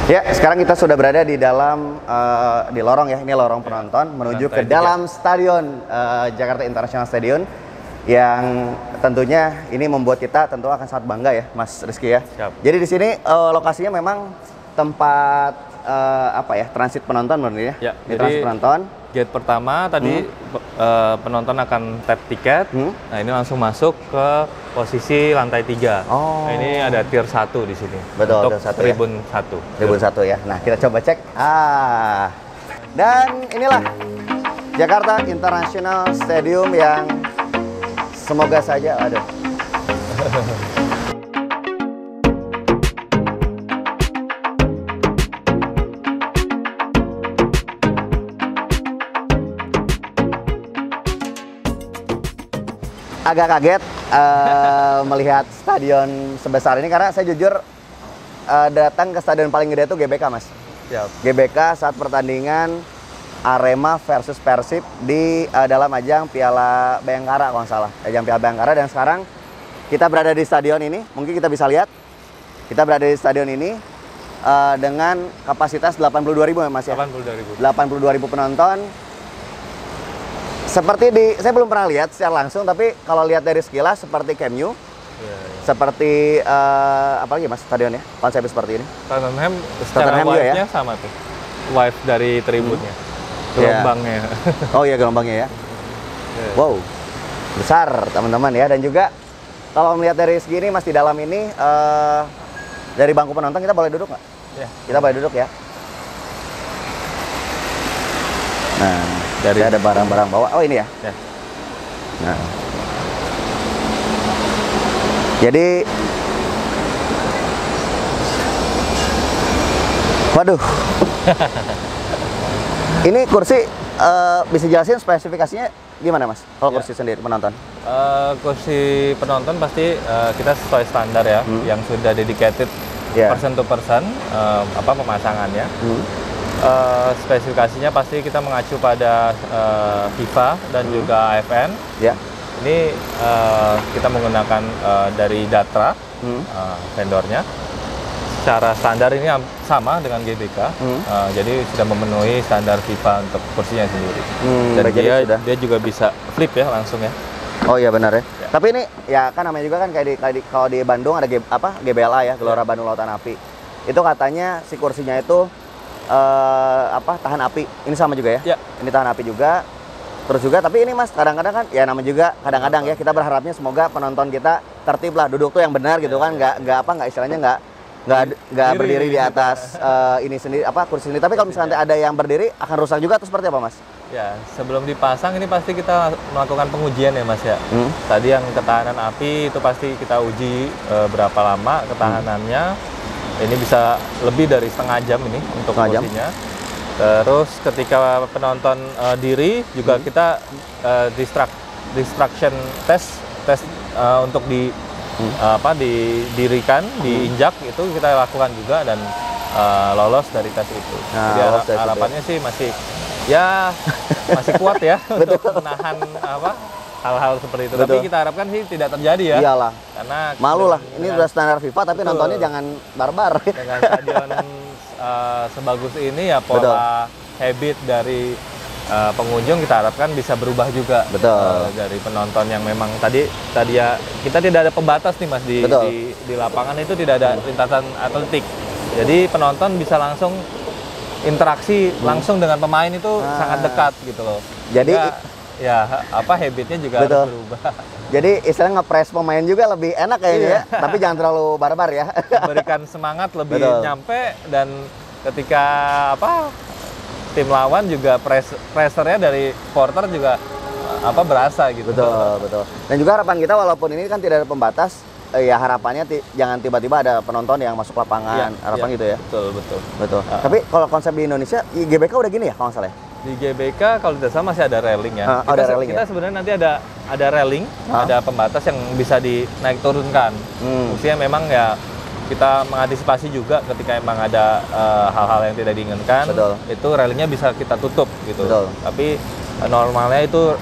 Ya, sekarang kita sudah berada di dalam di lorong ya, ini lorong penonton menuju ke dalam stadion Jakarta International Stadium yang tentunya ini membuat kita tentu akan sangat bangga ya, Mas Rizky ya. Siap. Jadi di sini lokasinya memang tempat apa ya, transit penonton benar ya? Di transit penonton. Gate pertama tadi penonton akan tap tiket. Nah, ini langsung masuk ke posisi lantai 3. Oh. Nah, ini ada tier 1 di sini. Betul, untuk satu tribun ya? 1. Tribun 1 ya. Nah, kita coba cek. Dan inilah Jakarta International Stadium yang semoga saja ada. Agak kaget melihat stadion sebesar ini karena saya jujur datang ke stadion paling gede itu GBK, Mas. Siap. GBK saat pertandingan Arema versus Persib di dalam ajang Piala Bayangkara kalau nggak salah. Ajang Piala Bayangkara, dan sekarang kita berada di stadion ini. Mungkin kita bisa lihat kita berada di stadion ini dengan kapasitas 82.000 ya, Mas ya. 82.000. 82.000 penonton. Seperti saya belum pernah lihat secara langsung, tapi kalau lihat dari sekilas seperti Camp Nou, seperti apa lagi Mas stadionnya, konsepnya seperti ini. Tottenham secara wide-nya sama tuh, wide dari tribunnya, gelombangnya. Oh iya, gelombangnya ya. Wow, besar teman-teman ya. Dan juga kalau melihat dari segini Mas, di dalam ini dari bangku penonton kita boleh duduk nggak? Kita boleh duduk ya. Nah, dari ada barang-barang bawa. Oh ini ya. Nah, jadi, waduh, ini kursi bisa jelasin spesifikasinya gimana Mas? Kalau kursi sendiri penonton? Kursi penonton pasti kita sesuai standar ya, yang sudah dedicated person to person pemasangannya. Spesifikasinya pasti kita mengacu pada FIFA dan juga AFN. Ini kita menggunakan dari Datra, vendornya. Secara standar ini sama dengan GBK, jadi sudah memenuhi standar FIFA untuk kursinya sendiri. Dan dia juga bisa flip ya langsung ya. Oh iya benar ya. Tapi ini ya kan namanya juga kan kayak kalau di Bandung ada GBLA ya, Gelora Bandung Lautan Api. Itu katanya si kursinya itu tahan api. Ini sama juga ya? Ini tahan api juga. Terus juga, tapi ini Mas, kadang-kadang kan ya namanya juga kadang-kadang ya, kita berharapnya semoga penonton kita tertib lah, duduk tuh yang benar gitu kan, nggak istilahnya nggak berdiri di atas ini sendiri kursi sendiri. Tapi kalau misalnya ada yang berdiri akan rusak juga atau seperti apa Mas? Ya, sebelum dipasang ini pasti kita melakukan pengujian ya Mas ya. Tadi yang ketahanan api itu pasti kita uji berapa lama ketahanannya. Ini bisa lebih dari setengah jam ini untuk kursinya. Terus ketika penonton diri juga kita distraction test untuk didirikan, diinjak itu kita lakukan juga dan lolos dari tes itu. Jadi harapannya sih masih kuat ya untuk menahan hal-hal seperti itu. Tapi kita harapkan sih tidak terjadi ya. Iyalah. Karena malu lah. Ini udah standar FIFA tapi nontonnya jangan barbar. Dengan stadion sebagus ini ya, pola habit dari pengunjung kita harapkan bisa berubah juga. Dari penonton yang memang tadi ya kita tidak ada pembatas nih Mas di lapangan itu, tidak ada lintasan atletik. Jadi penonton bisa langsung interaksi langsung dengan pemain itu sangat dekat gitu loh. Jadi habitnya juga harus berubah. Jadi istilahnya ngepres pemain juga lebih enak kayaknya ya, tapi jangan terlalu barbar ya. Berikan semangat lebih nyampe, dan ketika tim lawan juga pressure-nya dari supporter juga berasa gitu. Betul. Dan juga harapan kita, walaupun ini kan tidak ada pembatas, ya harapannya jangan tiba-tiba ada penonton yang masuk lapangan, harapan gitu ya. Betul. Tapi kalau konsep di Indonesia, GBK udah gini ya kalau nggak salah ya? Di GBK kalau tidak salah masih ada railing ya. Kita sebenarnya nanti ada railing, ada pembatas yang bisa dinaik turunkan. Maksudnya memang ya kita mengantisipasi juga ketika emang ada hal-hal yang tidak diinginkan, itu railingnya bisa kita tutup gitu. Tapi normalnya itu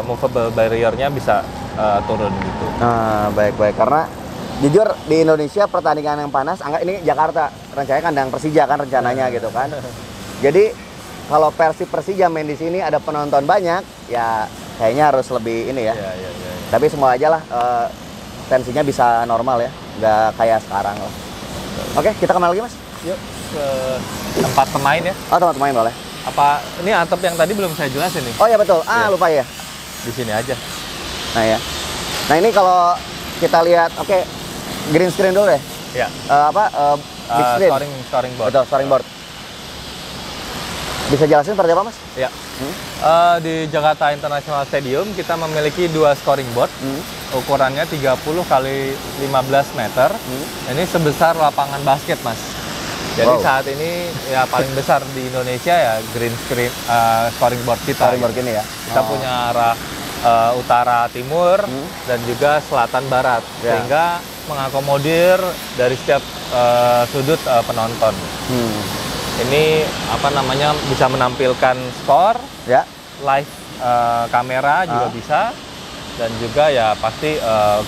movable barrier-nya bisa turun gitu. Nah, baik-baik, karena jujur di Indonesia pertandingan yang panas, anggap ini Jakarta, rencananya kandang Persija kan rencananya gitu kan. Jadi kalau Persija main di sini ada penonton banyak, ya kayaknya harus lebih ini ya. Iya. Tapi semua aja lah tensinya bisa normal ya, nggak kayak sekarang lah. Oke, kita kemana lagi Mas? Yuk ke tempat pemain ya. Oh, tempat pemain boleh. Apa ini atap yang tadi belum saya jelasin nih? Oh ya betul. Iya. Lupa ya. Di sini aja. Nah ya. Nah ini kalau kita lihat, oke, green screen dulu deh. Ya. Big screen. Scoring board. Betul, scoring board. Bisa jelasin seperti apa Mas? Ya. Di Jakarta International Stadium kita memiliki 2 scoring board. Ukurannya 30 kali 15 meter. Ini sebesar lapangan basket, Mas. Jadi saat ini ya paling besar di Indonesia ya green screen scoring board kita. Scoring board ini ya. Kita punya arah utara timur dan juga selatan barat, sehingga mengakomodir dari setiap sudut penonton. Ini apa namanya, bisa menampilkan skor, live kamera juga bisa, dan juga ya pasti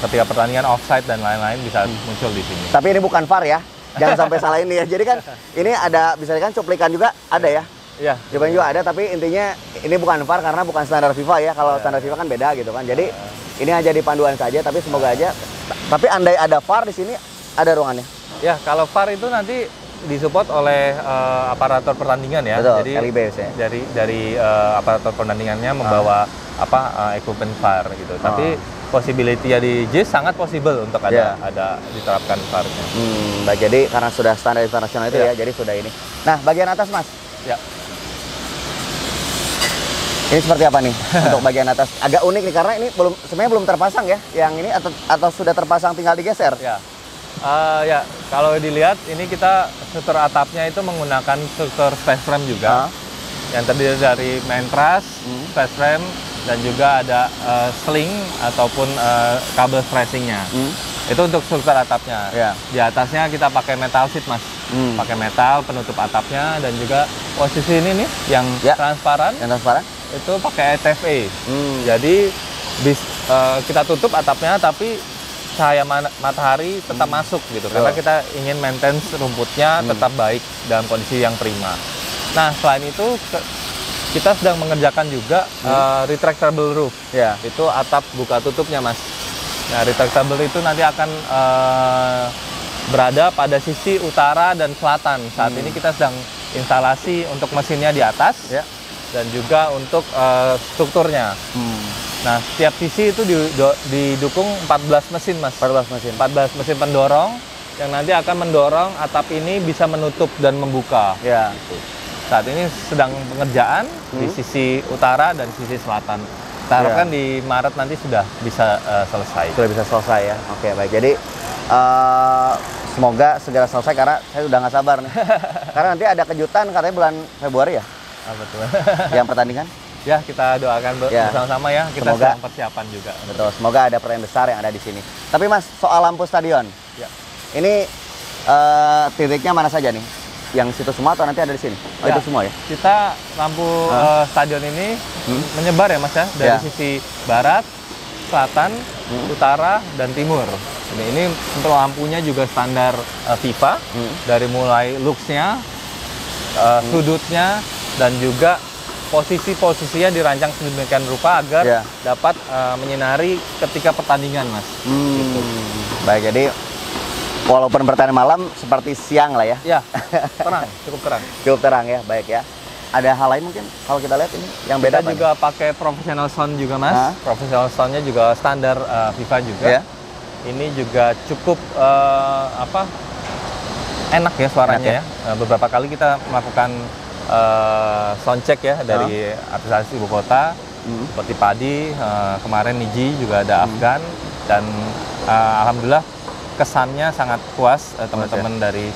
ketika pertandingan offside dan lain-lain bisa muncul di sini. Tapi ini bukan VAR ya, jangan sampai salah ini ya. Jadi kan ini ada, bisa kan cuplikan juga ada ya. Iya. Cuplikan juga ada, tapi intinya ini bukan VAR karena bukan standar FIFA ya. Kalau standar FIFA kan beda gitu kan. Jadi ini aja di panduan saja, tapi semoga aja. Tapi andai ada VAR di sini, ada ruangannya. Ya, kalau VAR itu nanti disupport oleh aparatur pertandingan ya. Betul, jadi LIB ya. dari aparatur pertandingannya membawa equipment VAR gitu. Tapi possibility ya di JIS sangat possible untuk ada diterapkan VAR-nya. Baik, jadi karena sudah standar internasional itu ya, jadi sudah ini. Nah, bagian atas Mas. Ya. Ini seperti apa nih untuk bagian atas? Agak unik nih karena ini sebenarnya belum terpasang ya. Yang ini atau sudah terpasang tinggal digeser? Ya. Ya, kalau dilihat ini kita struktur atapnya itu menggunakan struktur space frame juga. Yang terdiri dari main truss, space frame, dan juga ada sling ataupun kabel stressingnya. Itu untuk struktur atapnya. Di atasnya kita pakai metal sheet, Mas. Pakai metal penutup atapnya, dan juga posisi ini nih yang transparan. Yang transparan? Itu pakai ETFE. Jadi kita tutup atapnya, tapi cahaya matahari tetap masuk gitu. Karena kita ingin maintain rumputnya tetap baik dalam kondisi yang prima. Nah, selain itu kita sedang mengerjakan juga retractable roof. Itu atap buka tutupnya, Mas. Nah, retractable itu nanti akan berada pada sisi utara dan selatan. Saat ini kita sedang instalasi untuk mesinnya di atas dan juga untuk strukturnya. Nah, setiap sisi itu didukung 14 mesin, Mas. 14 mesin pendorong yang nanti akan mendorong atap ini bisa menutup dan membuka. Gitu. Saat ini sedang pengerjaan di sisi utara dan sisi selatan. Kita harapkan di Maret nanti sudah bisa selesai. Sudah bisa selesai ya. Oke, baik. Jadi semoga segera selesai karena saya udah nggak sabar nih. Karena nanti ada kejutan katanya bulan Februari ya. Betul. Yang pertandingan? Ya, kita doakan bersama-sama ya. Kita sedang persiapan juga. Betul. Semoga ada pertandingan besar yang ada di sini. Tapi Mas, soal lampu stadion. Ini titiknya mana saja nih? Yang situ semua atau nanti ada di sini? Oh, itu semua ya? Kita lampu stadion ini menyebar ya, Mas ya, dari sisi barat, selatan, utara, dan timur. Ini untuk lampunya juga standar FIFA, dari mulai looks-nya, sudutnya, dan juga posisi-posisinya dirancang sedemikian rupa agar dapat menyinari ketika pertandingan, Mas. Gitu. Baik, jadi walaupun pertandingan malam seperti siang lah ya. Ya, terang, cukup terang. Cukup terang ya, baik ya. Ada hal lain mungkin kalau kita lihat ini yang beda kita juga pakai professional sound juga, Mas. Professional soundnya juga standar FIFA juga. Ini juga cukup enak ya suaranya ya. Beberapa kali kita melakukan sound check ya dari artis-artis ibu kota seperti Padi, kemarin Niji juga ada Afgan, dan alhamdulillah kesannya sangat puas teman-teman dari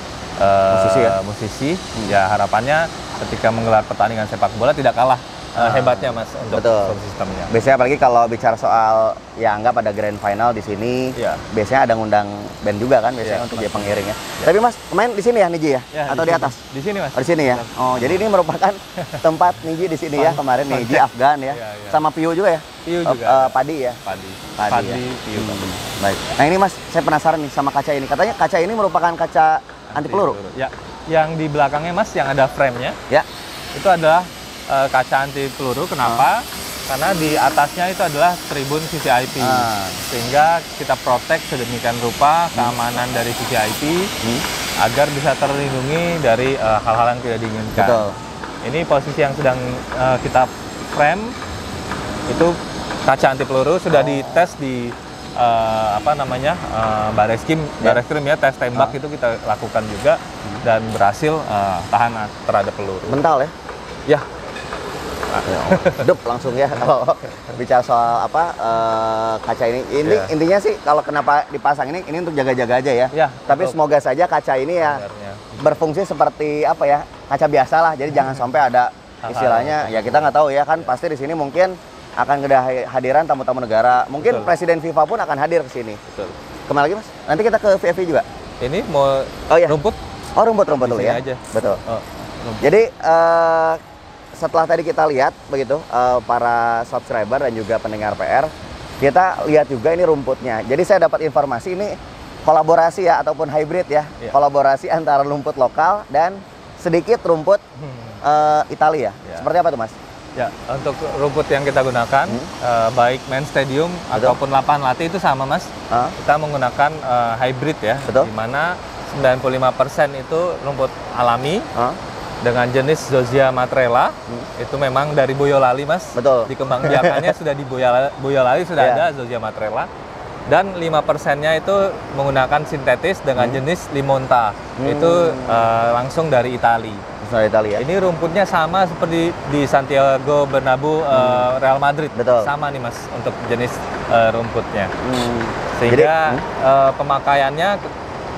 musisi. Ya harapannya ketika menggelar pertandingan sepak bola tidak kalah hebatnya Mas untuk betul. sound systemnya. Biasanya apalagi kalau bicara soal ya anggap ada grand final di sini, biasanya ada ngundang band juga kan biasanya untuk jadi pengiring ya. Tapi Mas main di sini ya Niji ya? Atau di atas? Di sini Mas. Oh, di sini ya. Oh, jadi ini merupakan tempat Niji di sini ya kemarin Niji Afgan ya. Sama Piu juga ya? Piu juga. Padi ya? Padi ya? Piu. Baik. Nah ini Mas, saya penasaran nih sama kaca ini. Katanya kaca ini merupakan kaca anti peluru. Ya. Yang di belakangnya Mas yang ada frame-nya. Ya. Itu adalah kaca anti peluru. Kenapa? Karena di atasnya itu adalah tribun VVIP. Sehingga kita protect sedemikian rupa keamanan dari VVIP agar bisa terlindungi dari hal-hal yang tidak diinginkan. Betul. Ini posisi yang sedang kita frame itu kaca anti peluru sudah dites di Bareskrim ya, tes tembak itu kita lakukan juga dan berhasil tahan terhadap peluru. Mental ya? Ya. Dup langsung ya kalau bicara soal kaca ini. Intinya sih kalau kenapa dipasang ini untuk jaga-jaga aja ya. Tapi semoga saja kaca ini ya berfungsi seperti kaca biasa lah. Jadi jangan sampai ada istilahnya ya kita nggak tahu ya kan pasti di sini mungkin akan ada hadiran tamu-tamu negara. Mungkin Presiden FIFA pun akan hadir ke sini. Betul. Kemana lagi Mas? Nanti kita ke VFV juga. Ini mau rumput? Oh rumput dulu ya. Aja. Betul. Jadi setelah tadi kita lihat begitu para subscriber dan juga pendengar PR, kita lihat juga ini rumputnya. Jadi saya dapat informasi ini kolaborasi ya ataupun hybrid ya, kolaborasi antara rumput lokal dan sedikit rumput Italia. Seperti apa tuh Mas? Ya, untuk rumput yang kita gunakan baik main stadium ataupun lapangan latih itu sama Mas. Kita menggunakan hybrid ya, di mana 95% itu rumput alami. Dengan jenis Zoggia Matrela, itu memang dari Boyolali Mas. Betul. Dikembangbiakannya sudah di Boyolali sudah ada Zoggia Matrela. Dan 5%-nya itu menggunakan sintetis dengan jenis Limonta. Itu langsung dari Italia. Ya? Ini rumputnya sama seperti di Santiago Bernabeu Real Madrid. Betul. Sama nih Mas untuk jenis rumputnya. Sehingga pemakaiannya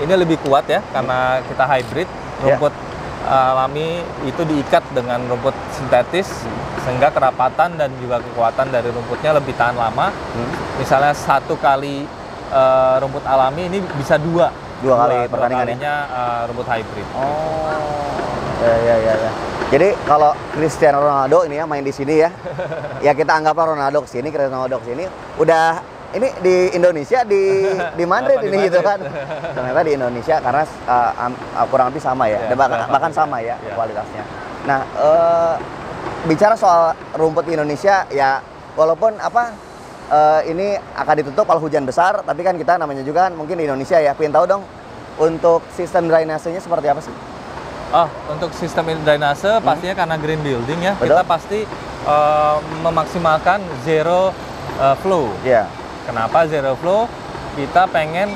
ini lebih kuat ya karena kita hybrid. Rumput alami itu diikat dengan rumput sintetis sehingga kerapatan dan juga kekuatan dari rumputnya lebih tahan lama. Misalnya 1 kali rumput alami ini bisa dua kali pertandingannya rumput hybrid. Ya. Jadi kalau Cristiano Ronaldo ini ya main di sini ya, ya kita anggaplah Ronaldo kesini, Cristiano Ronaldo kesini, udah ini di Indonesia di Madrid ini gitu kan. Ternyata di Indonesia karena kurang lebih sama ya, bahkan sama ya kualitasnya. Nah, bicara soal rumput di Indonesia ya walaupun ini akan ditutup kalau hujan besar, tapi kan kita namanya juga kan mungkin di Indonesia ya. Pengen tahu dong untuk sistem drainasenya seperti apa sih? Untuk sistem drainase pastinya karena green building ya. Betul. Kita pasti memaksimalkan zero flow. Kenapa zero flow? Kita pengen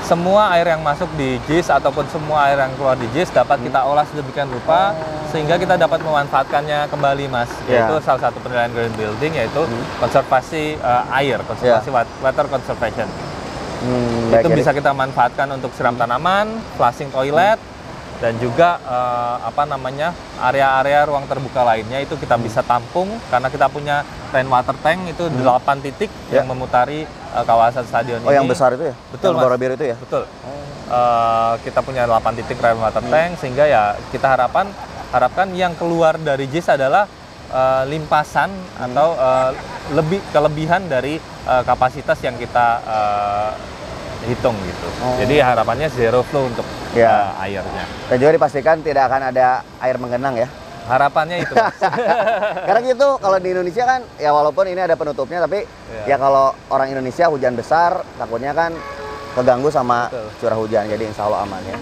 semua air yang masuk di JIS ataupun semua air yang keluar di JIS dapat kita olah sedemikian rupa sehingga kita dapat memanfaatkannya kembali Mas. Yaitu salah satu penilaian green building yaitu konservasi air, konservasi water conservation. Itu bisa kita manfaatkan untuk siram tanaman, flushing toilet, dan juga area-area ruang terbuka lainnya itu kita bisa tampung karena kita punya rainwater tank itu 8 titik yang memutari kawasan stadion ini. Yang besar itu ya? Betul Mas. Biru itu ya? Betul. Kita punya 8 titik rainwater tank sehingga ya kita harapkan yang keluar dari JIS adalah limpasan atau kelebihan dari kapasitas yang kita hitung gitu. Jadi harapannya zero flow untuk airnya. Dan juga dipastikan tidak akan ada air menggenang ya. Harapannya itu. Karena gitu kalau di Indonesia kan ya walaupun ini ada penutupnya tapi ya kalau orang Indonesia hujan besar takutnya kan keganggu sama curah hujan. Jadi insya Allah aman ya.